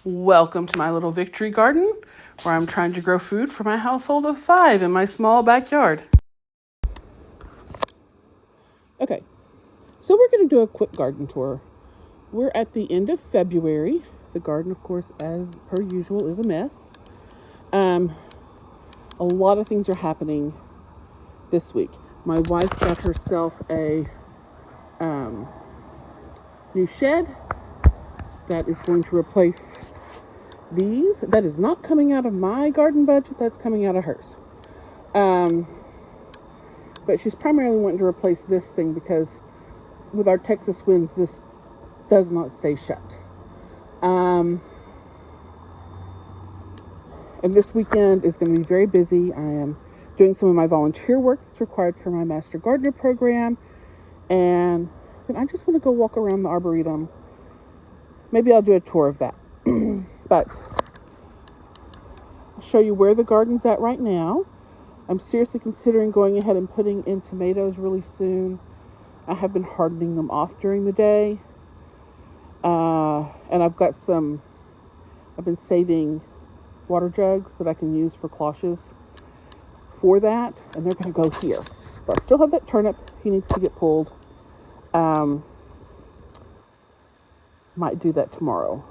Welcome to my little victory garden, where I'm trying to grow food for my household of 5 in my small backyard. Okay, so we're going to do a quick garden tour. We're at the end of February. The garden, of course, as per usual, is a mess. A lot of things are happening this week. My wife got herself a new shed that is going to replace these. That is not coming out of my garden budget, that's coming out of hers. But she's primarily wanting to replace this thing because with our Texas winds, this does not stay shut. And this weekend is going to be very busy. I am doing some of my volunteer work that's required for my Master Gardener program. And then I just want to go walk around the Arboretum. Maybe I'll do a tour of that. But I'll show you where the garden's at right now. I'm seriously considering going ahead and putting in tomatoes really soon. I have been hardening them off during the day. And I've been saving water jugs that I can use for cloches for that. And they're going to go here. But I still have that turnip. He needs to get pulled. Might do that tomorrow.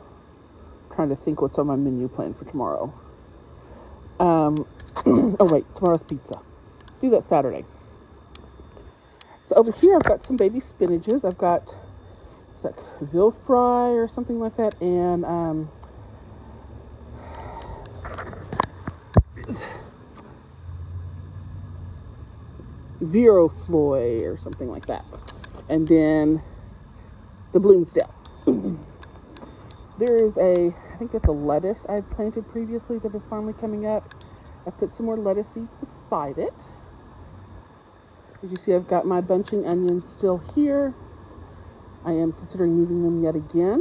Trying to think what's on my menu plan for tomorrow. Oh wait, tomorrow's pizza. Do that Saturday. So over here I've got some baby spinaches. I've got, it's like Vilfry or something like that, and Virofloy or something like that. And then the Bloomsdale. There is I think it's a lettuce I'd planted previously that is finally coming up. I put some more lettuce seeds beside it. As you see, I've got my bunching onions still here. I am considering moving them yet again,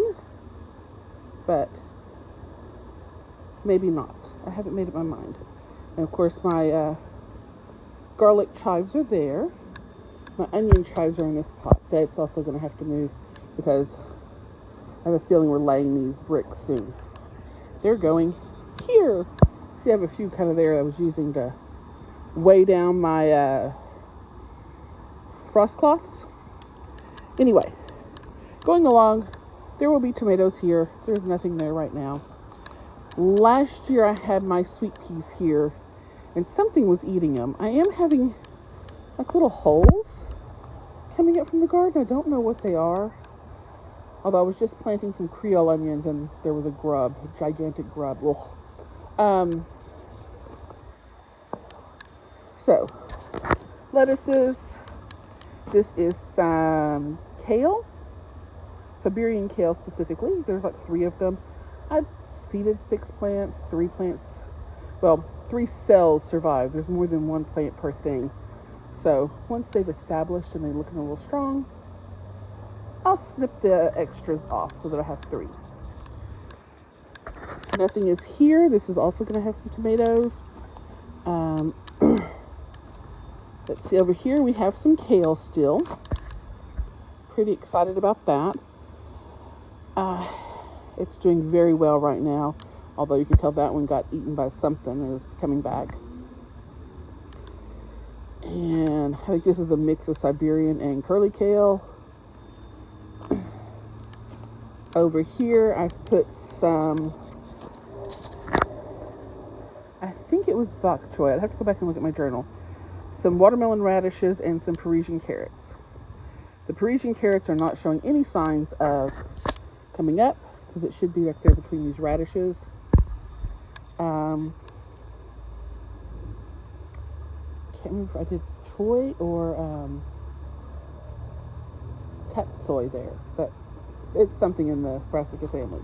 but maybe not. I haven't made up my mind. And of course, my garlic chives are there. My onion chives are in this pot. That's also going to have to move because I have a feeling we're laying these bricks soon. They're going here. See, I have a few kind of there that I was using to weigh down my frost cloths. Anyway, going along, there will be tomatoes here. There's nothing there right now. Last year I had my sweet peas here and something was eating them. I am having like little holes coming up from the garden. I don't know what they are. Although I was just planting some Creole onions and there was a grub, a gigantic grub. So, lettuces. This is some kale. Siberian kale specifically. There's like 3 of them. I've seeded 6 plants, 3 plants. Well, 3 cells survive. There's more than 1 plant per thing. So, once they've established and they're looking a little strong, I'll snip the extras off so that I have 3. Nothing is here. This is also going to have some tomatoes. Let's see, over here we have some kale still. Pretty excited about that. It's doing very well right now, although you can tell that one got eaten by something, is coming back. And I think this is a mix of Siberian and curly kale. Over here, I've put some, I think it was bok choy. I'd have to go back and look at my journal. Some watermelon radishes and some Parisian carrots. The Parisian carrots are not showing any signs of coming up because it should be right there between these radishes. Can't remember if I did choy or tatsoi there, but it's something in the brassica family.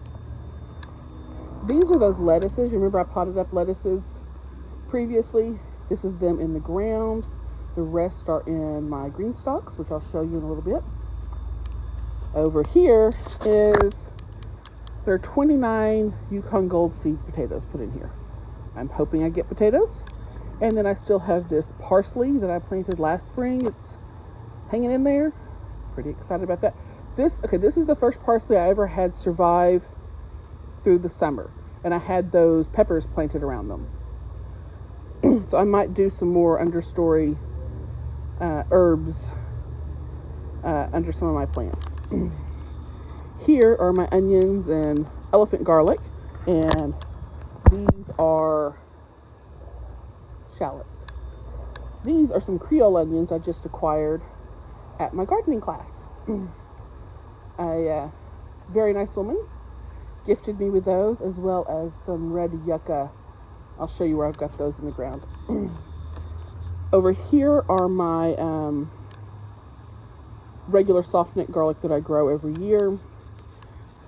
These are those lettuces. You remember I potted up lettuces previously? This is them in the ground. The rest are in my green stalks, which I'll show you in a little bit. Over here there are 29 Yukon Gold seed potatoes put in here. I'm hoping I get potatoes. And then I still have this parsley that I planted last spring. It's hanging in there. Pretty excited about that. This is the first parsley I ever had survive through the summer. And I had those peppers planted around them. So I might do some more understory herbs under some of my plants. Here are my onions and elephant garlic, and these are shallots. These are some Creole onions I just acquired at my gardening class. A very nice woman gifted me with those, as well as some red yucca. I'll show you where I've got those in the ground. Over here are my regular soft neck garlic that I grow every year. You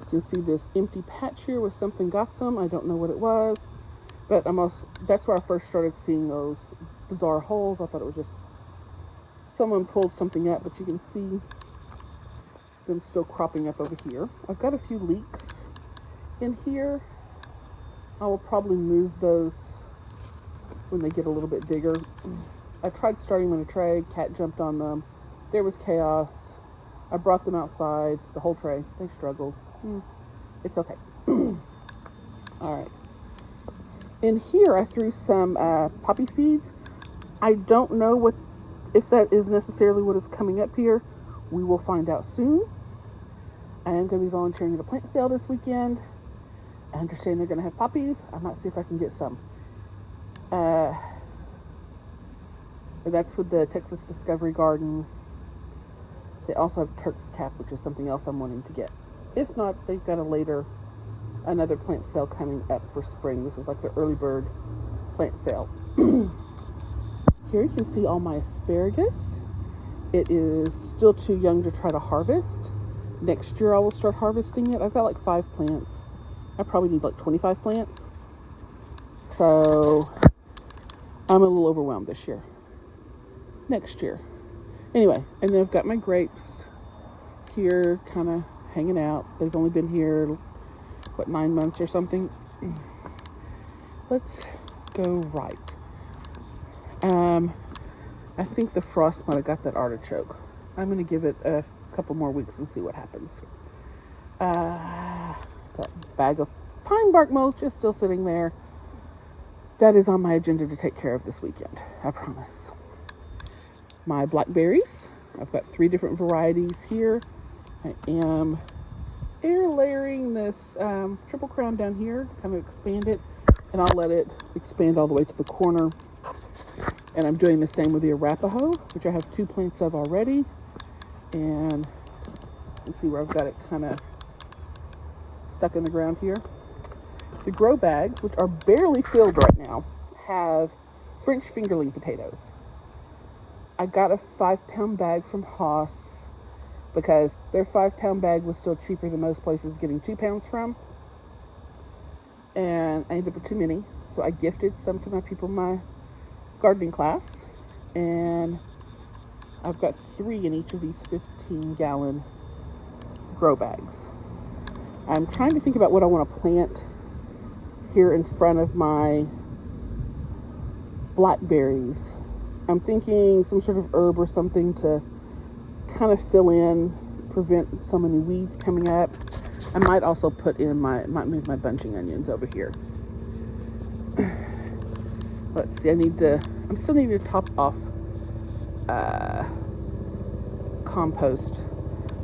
can see this empty patch here where something got them. I don't know what it was, but that's where I first started seeing those bizarre holes. I thought it was just someone pulled something up, but you can see them still cropping up over here. I've got a few leeks in here. I will probably move those when they get a little bit bigger. I tried starting them in a tray. Cat jumped on them. There was chaos. I brought them outside, the whole tray. They struggled. It's okay. All right. In here, I threw some poppy seeds. I don't know if that is necessarily what is coming up here. We will find out soon. I am going to be volunteering at a plant sale this weekend. I understand they're going to have poppies. I might see if I can get some. That's with the Texas Discovery Garden. They also have Turk's Cap, which is something else I'm wanting to get. If not, they've got another plant sale coming up for spring. This is like the early bird plant sale. Here you can see all my asparagus. It is still too young to try to harvest. Next year I will start harvesting it. I've got like 5 plants. I probably need like 25 plants. So I'm a little overwhelmed this year. Next year. Anyway, and then I've got my grapes here kind of hanging out. They've only been here, 9 months or something. Let's go right. I think the frost might have got that artichoke. I'm going to give it a couple more weeks and see what happens. That bag of pine bark mulch is still sitting there. That is on my agenda to take care of this weekend, I promise. My blackberries. I've got 3 different varieties here. I am air layering this Triple Crown down here to kind of expand it, and I'll let it expand all the way to the corner. And I'm doing the same with the Arapaho, which I have 2 plants of already. And you can see where I've got it kind of stuck in the ground here. The grow bags, which are barely filled right now, have French fingerling potatoes. I got a 5-pound bag from Haas because their 5-pound bag was still cheaper than most places getting 2 pounds from. And I ended up with too many, so I gifted some to my people in my gardening class, and I've got 3 in each of these 15-gallon grow bags. I'm trying to think about what I want to plant here in front of my blackberries. I'm thinking some sort of herb or something to kind of fill in, prevent so many weeds coming up. I might also might move my bunching onions over here. Let's see, I'm still needing to top off compost.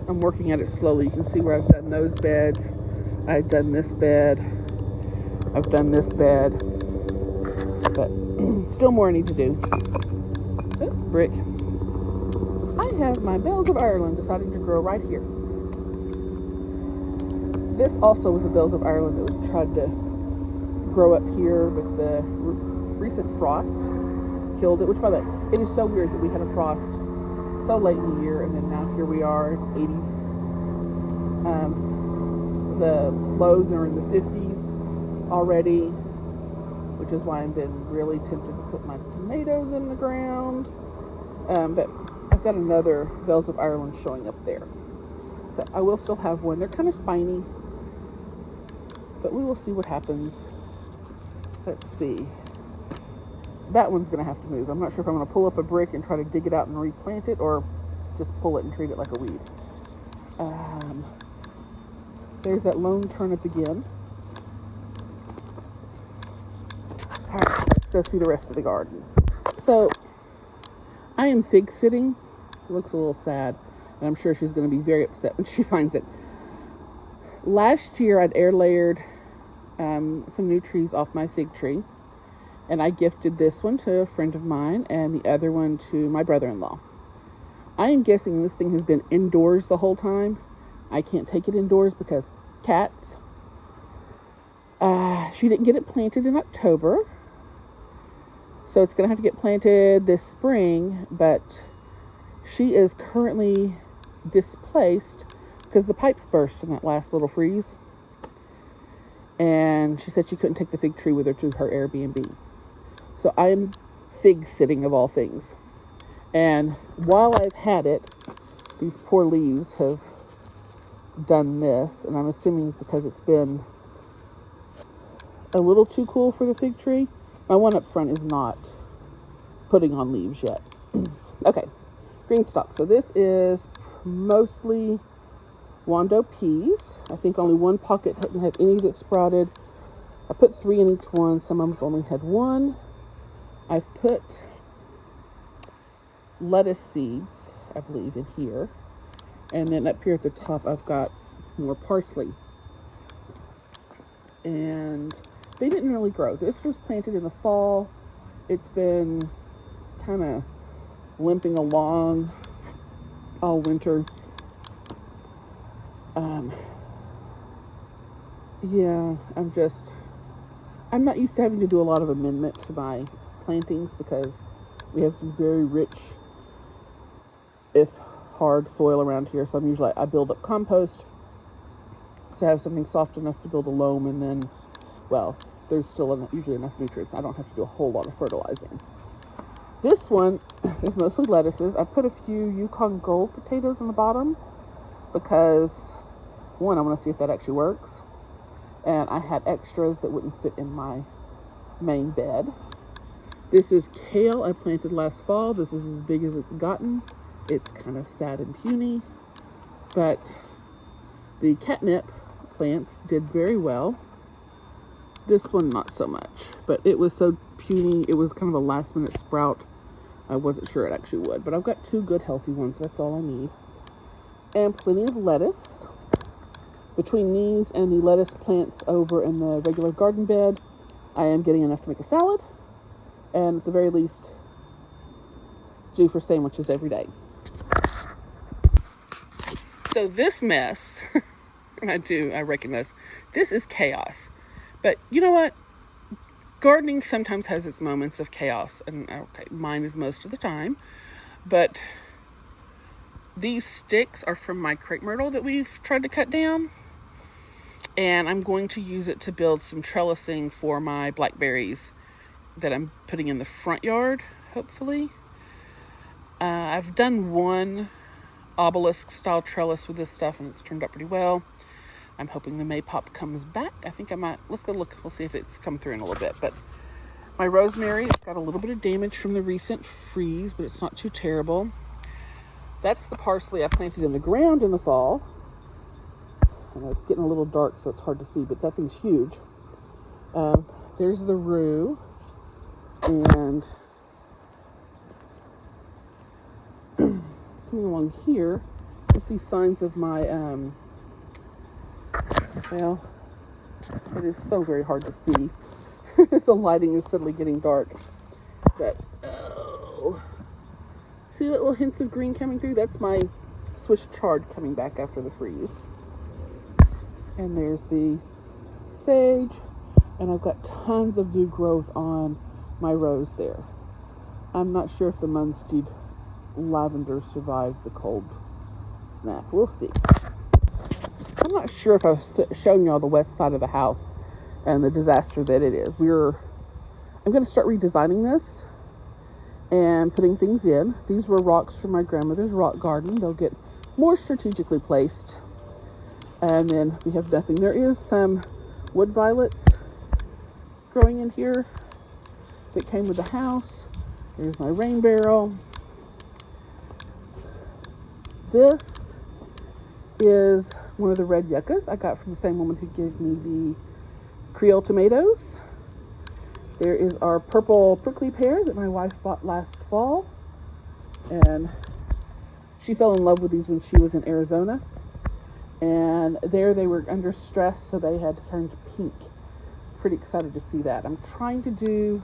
I'm working at it slowly. You can see where I've done those beds. I've done this bed. I've done this bed. But still more I need to do. Oh, brick. I have my Bells of Ireland deciding to grow right here. This also was a Bells of Ireland that we tried to grow up here, but the recent frost killed it. Which, by the way, it is so weird that we had a frost so late in the year, and then now here we are in 80s. The lows are in the 50s already, which is why I've been really tempted to put my tomatoes in the ground. But I've got another Bells of Ireland showing up there. So I will still have one. They're kind of spiny, but we will see what happens. Let's see. That one's going to have to move. I'm not sure if I'm going to pull up a brick and try to dig it out and replant it, or just pull it and treat it like a weed. There's that lone turnip again. All right, let's go see the rest of the garden. So I am fig sitting. It looks a little sad, and I'm sure she's going to be very upset when she finds it. Last year I'd air layered some new trees off my fig tree, and I gifted this one to a friend of mine and the other one to my brother-in-law. I am guessing this thing has been indoors the whole time. I can't take it indoors because cats. She didn't get it planted in October, so it's going to have to get planted this spring, but she is currently displaced because the pipes burst in that last little freeze, and she said she couldn't take the fig tree with her to her Airbnb. So I am fig sitting, of all things. And while I've had it, these poor leaves have done this, and I'm assuming because it's been a little too cool for the fig tree. My one up front is not putting on leaves yet. Okay, green stalk. So this is mostly Wando peas. I think only one pocket didn't have any that sprouted. I put 3 in each one. Some of them have only had 1. I've put lettuce seeds, I believe, in here. And then up here at the top, I've got more parsley. And they didn't really grow. This was planted in the fall. It's been kind of limping along all winter. Yeah, I'm not used to having to do a lot of amendment to my plantings because we have some very rich, if hard, soil around here. So I build up compost to have something soft enough to build a loam, and then, well, there's still usually enough nutrients. I don't have to do a whole lot of fertilizing. This one is mostly lettuces. I put a few Yukon Gold potatoes on the bottom because, one, I want to see if that actually works. And I had extras that wouldn't fit in my main bed. This is kale I planted last fall. This is as big as it's gotten. It's kind of sad and puny, but the catnip plants did very well. This one not so much, but it was so puny. It was kind of a last minute sprout. I wasn't sure it actually would, but I've got 2 good healthy ones. That's all I need. And plenty of lettuce. Between these and the lettuce plants over in the regular garden bed, I am getting enough to make a salad, and at the very least, do for sandwiches every day. So this mess, and I recognize, this is chaos. But you know what? Gardening sometimes has its moments of chaos, and okay, mine is most of the time. But these sticks are from my crepe myrtle that we've tried to cut down, and I'm going to use it to build some trellising for my blackberries that I'm putting in the front yard, hopefully. I've done one obelisk style trellis with this stuff, and it's turned out pretty well. I'm hoping the Maypop comes back. I think I might. Let's go look. We'll see if it's come through in a little bit. But my rosemary, it's got a little bit of damage from the recent freeze, but it's not too terrible. That's the parsley I planted in the ground in the fall. I know it's getting a little dark, so it's hard to see, but that thing's huge. There's the rue, and coming along here, you see signs of my well, it is so very hard to see. The lighting is suddenly getting dark. But, oh. See that little hints of green coming through? That's my Swiss chard coming back after the freeze. And there's the sage. And I've got tons of new growth on my rose there. I'm not sure if the Munstead lavender survived the cold snap. We'll see. I'm not sure if I've shown y'all the west side of the house and the disaster that it is. I'm going to start redesigning this and putting things in. These were rocks from my grandmother's rock garden. They'll get more strategically placed. And then we have nothing. There is some wood violets growing in here that came with the house. There's my rain barrel. This is one of the red yuccas I got from the same woman who gave me the Creole tomatoes. There is our purple prickly pear that my wife bought last fall. And she fell in love with these when she was in Arizona. And there they were under stress, so they had turned pink. Pretty excited to see that. I'm trying to do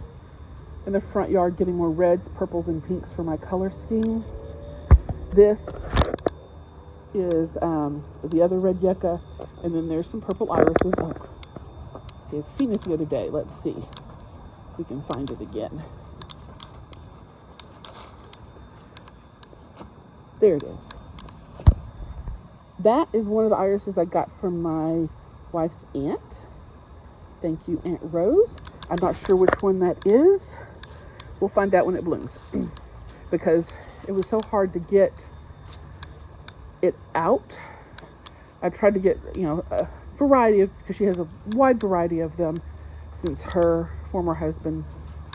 in the front yard, getting more reds, purples, and pinks for my color scheme. This is the other red yucca, and then there's some purple irises. Oh, see, I'd seen it the other day. Let's see if we can find it again. There it is. That is one of the irises I got from my wife's aunt. Thank you, Aunt Rose. I'm not sure which one that is. We'll find out when it blooms because it was so hard to get it out. I tried to get, a variety of, because she has a wide variety of them since her former husband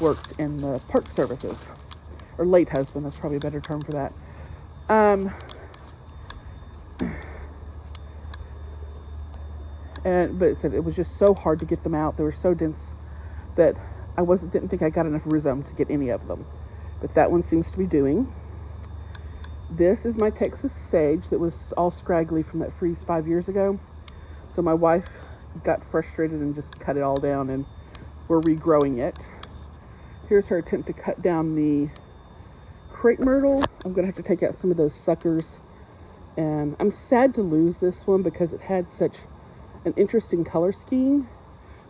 worked in the park services, or late husband, that's probably a better term for that. But it said it was just so hard to get them out. They were so dense that I didn't think I got enough rhizome to get any of them. But that one seems to be doing. This is my Texas sage that was all scraggly from that freeze 5 years ago. So my wife got frustrated and just cut it all down, and we're regrowing it. Here's her attempt to cut down the crepe myrtle. I'm going to have to take out some of those suckers. And I'm sad to lose this one because it had such an interesting color scheme,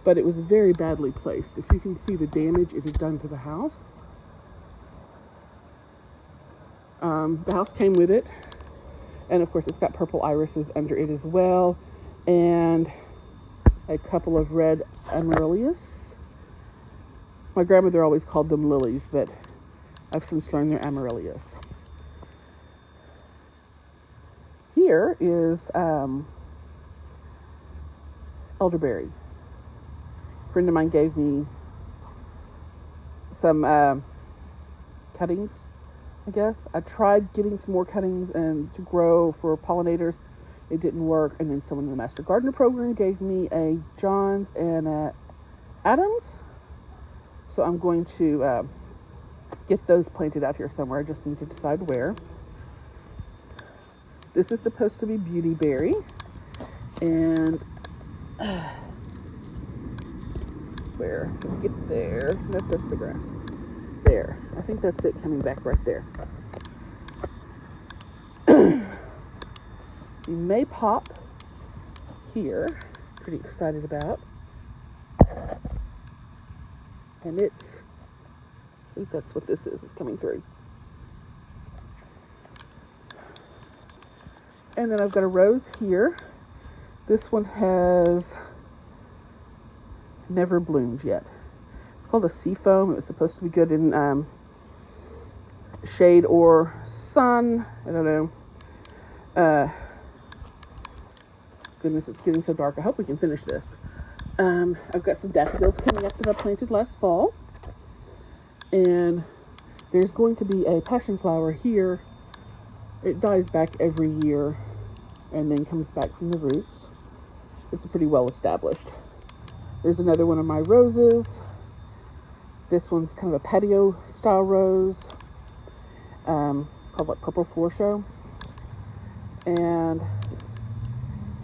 but it was very badly placed. If you can see the damage it had done to the house. The house came with it, and of course it's got purple irises under it as well, and a couple of red amaryllis. My grandmother always called them lilies, but I've since learned they're amaryllis. Here is elderberry. A friend of mine gave me some cuttings, I guess. I tried getting some more cuttings and to grow for pollinators. It didn't work. And then someone in the Master Gardener program gave me a Johns and a Adams. So I'm going to get those planted out here somewhere. I just need to decide where. This is supposed to be beautyberry. And where? Let me get there. Nope, that's the grass. There. I think that's it coming back right there. You may pop here. Pretty excited about. And I think that's what this is. It's coming through. And then I've got a rose here. This one has never bloomed yet. It's called a seafoam. It was supposed to be good in shade or sun. I don't know. Goodness, it's getting so dark. I hope we can finish this. I've got some daffodils coming up that I planted last fall. And there's going to be a passion flower here. It dies back every year and then comes back from the roots. It's pretty well established. There's another one of my roses. This one's kind of a patio style rose. It's called like Purple Floor Show. And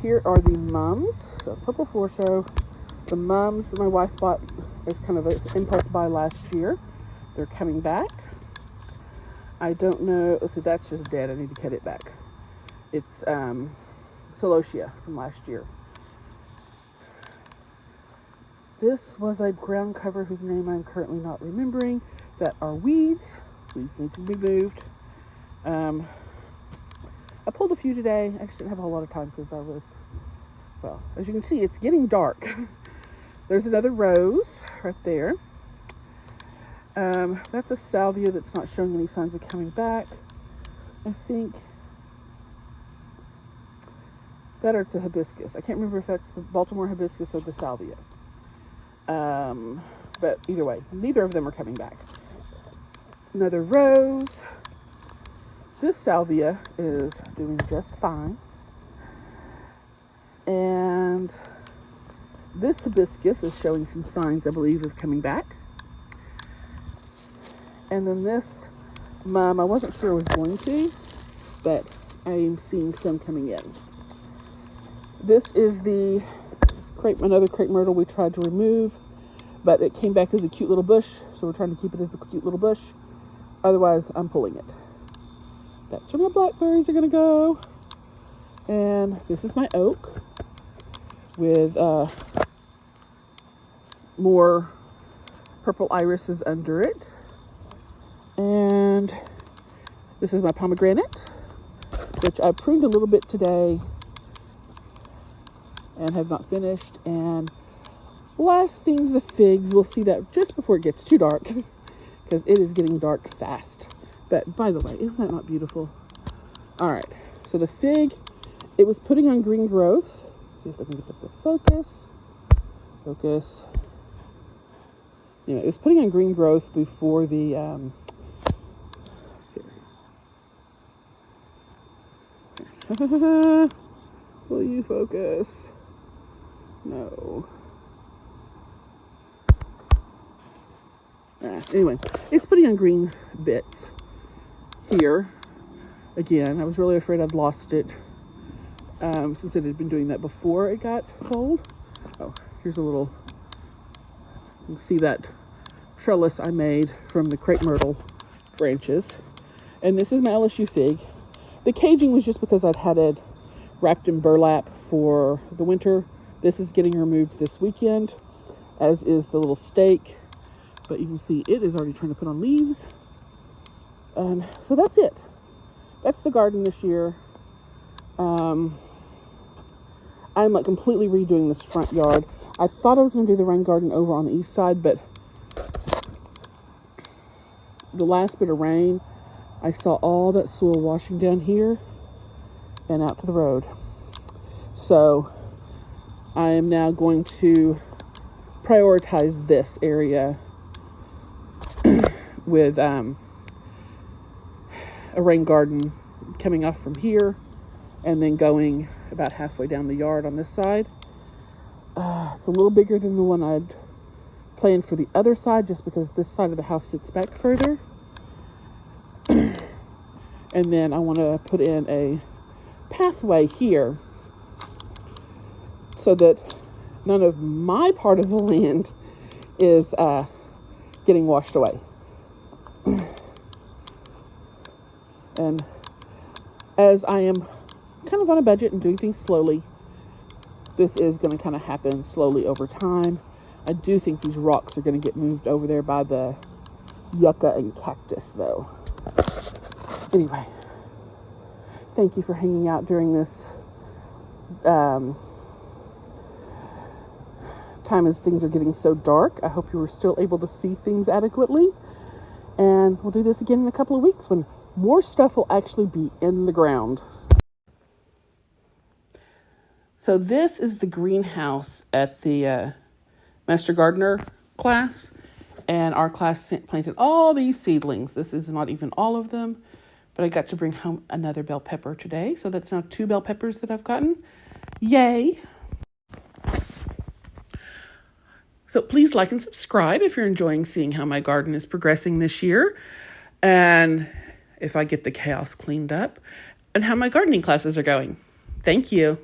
here are the mums. So Purple Floor Show. The mums that my wife bought as kind of an impulse buy last year. They're coming back. I don't know. Let's see, that's just dead. I need to cut it back. It's Celosia from last year. This was a ground cover whose name I'm currently not remembering. That are weeds. Weeds need to be moved. I pulled a few today. I just didn't have a whole lot of time because I was, well, as you can see, it's getting dark. There's another rose right there. That's a salvia that's not showing any signs of coming back. I think that or it's a hibiscus. I can't remember if that's the Baltimore hibiscus or the salvia. But either way, neither of them are coming back. Another rose. This salvia is doing just fine. And this hibiscus is showing some signs, I believe, of coming back. And then this mum, I wasn't sure I was going to, but I'm seeing some coming in. This is another crepe myrtle we tried to remove, but it came back as a cute little bush, so we're trying to keep it as a cute little bush. Otherwise, I'm pulling it. That's where my blackberries are going to go. And this is my oak with more purple irises under it. And this is my pomegranate, which I pruned a little bit today and have not finished. And last thing's the figs. We'll see that just before it gets too dark, because it is getting dark fast. But by the way, isn't that not beautiful? All right, so the fig, it was putting on green growth. Let's see if I can get that to focus. Focus. Anyway, it was putting on green growth before the will you focus? No. Anyway, it's putting on green bits here. Again, I was really afraid I'd lost it since it had been doing that before it got cold. Oh, here's a little, you can see that trellis I made from the crepe myrtle branches. And this is my LSU fig. The caging was just because I'd had it wrapped in burlap for the winter. This is getting removed this weekend, as is the little stake. But you can see it is already trying to put on leaves. And so that's it. That's the garden this year. I'm like completely redoing this front yard. I thought I was going to do the rain garden over on the east side, but the last bit of rain, I saw all that soil washing down here and out to the road. So I am now going to prioritize this area with a rain garden coming off from here and then going about halfway down the yard on this side. It's a little bigger than the one I'd planned for the other side, just because this side of the house sits back further. And then I want to put in a pathway here so that none of my part of the land is getting washed away. And as I am kind of on a budget and doing things slowly, this is going to kind of happen slowly over time. I do think these rocks are going to get moved over there by the yucca and cactus, though. Anyway, thank you for hanging out during this time as things are getting so dark. I hope you were still able to see things adequately. And we'll do this again in a couple of weeks when more stuff will actually be in the ground. So this is the greenhouse at the Master Gardener class. And our class planted all these seedlings. This is not even all of them, but I got to bring home another bell pepper today. So that's now 2 bell peppers that I've gotten. Yay! So please like and subscribe if you're enjoying seeing how my garden is progressing this year, and if I get the chaos cleaned up, and how my gardening classes are going. Thank you.